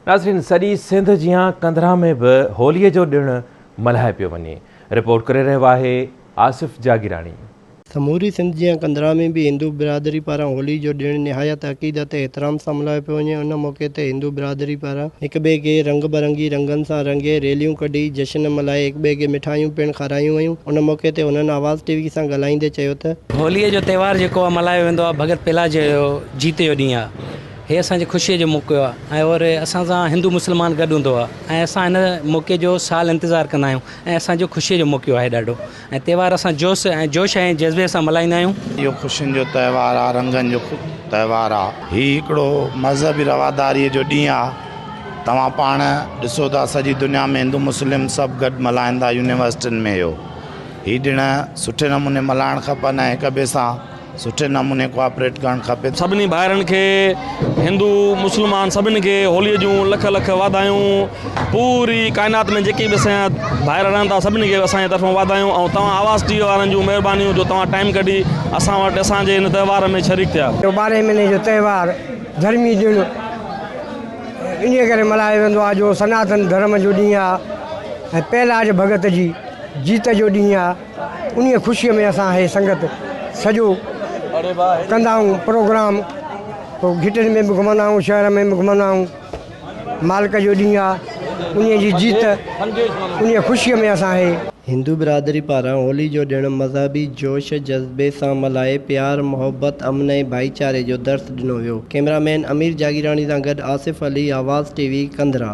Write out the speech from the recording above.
नाज़रीन, सॼी सिंध जियां कंधरा में भी होलीअ जो ॾिणु मल्हाए पियो वञे। रिपोर्ट करे रहियो आहे आसिफ़ जागीरानी। समूरी सिंध जियां कंधरा में भी हिंदू बिरादरी पारां होली जो ॾिणु निहायत अक़ीदत एहतराम सां मल्हायो पियो वञे। उन मौक़े ते हिंदू बिरादरी पारां हिक ॿिए खे रंग बिरंगी रंगनि सां रंगे रैलियूं कढी जश्न मल्हाए हिक ॿिए खे मिठाइयूं पिणु खारायूं वयूं। उन मौक़े ते हुननि आवाज़ टीवी सां ॻाल्हाईंदे चयो त होलीअ जो त्योहार जेको आहे मल्हायो वेंदो आहे भगत पिलाजी जो जीत जो ॾींहुं आहे। हे असांजी ख़ुशीअ जो मौक़ो आहे ऐं और असां सां हिंदू मुस्लमान गॾु हूंदो आहे ऐं असां हिन मौक़े जो साल इंतज़ारु कंदा आहियूं ऐं असांजो ख़ुशीअ जो मौक़ो आहे ॾाढो। ऐं त्योहार असां जोश ऐं जज़्बे सां मल्हाईंदा आहियूं। इहो ख़ुशियुनि जो त्योहार आहे, रंगनि जो त्योहार आहे। हीउ हिकिड़ो मज़हबी रवादारीअ जो ॾींहुं आहे। तव्हां पाण ॾिसो था सॼी दुनिया में हिंदू मुस्लिम सभु गॾु मल्हाइनि था यूनिवर्सिटियुनि में। हीउ ॾिणु सुठे नमूने मल्हाइणु खपनि ऐं हिक ॿिए सां सुठे नमूने कोऑपरेट करणु खपे। सभिनी भाइरनि खे हिंदू मुस्लमान सभिनी खे होलीअ जूं लख लख वाधायूं। पूरी काइनात में जेके बि असांजा भाइर रहनि था सभिनी खे असांजे तरफ़ां वाधायूं। ऐं तव्हां आवाज़ टीवी वारनि जूं महिरबानियूं जो तव्हां टाइम कढी असां वटि असांजे हिन त्योहार में शरीक थिया। 12 महीने जो त्योहार धर्मी ॾिणु इन करे मल्हायो वेंदो आहे जो सनातन धर्म जो ॾींहुं आहे ऐं पहलाज भगत जी जीत जो ॾींहुं आहे। उन ख़ुशीअ में असां हे संगत सॼो कंदा आहियूं प्रोग्राम। पोइ घिटनि में बि घुमंदा आहियूं, शहर में बि घुमंदा आहियूं। मालिक जो ॾींहुं आहे, उन जी जीत, उन ख़ुशीअ में असां हे हिंदू बिरादरी पारां होली जो ॾिणु मज़हबी जोश जज़्बे सां मल्हाए प्यार मोहब्बत अमन ऐं भाईचारे जो दर्स ॾिनो वियो। कैमरामैन अमीर जागीरानी सां गॾु आसिफ़ अली, आवाज़ टीवी, कंधरा।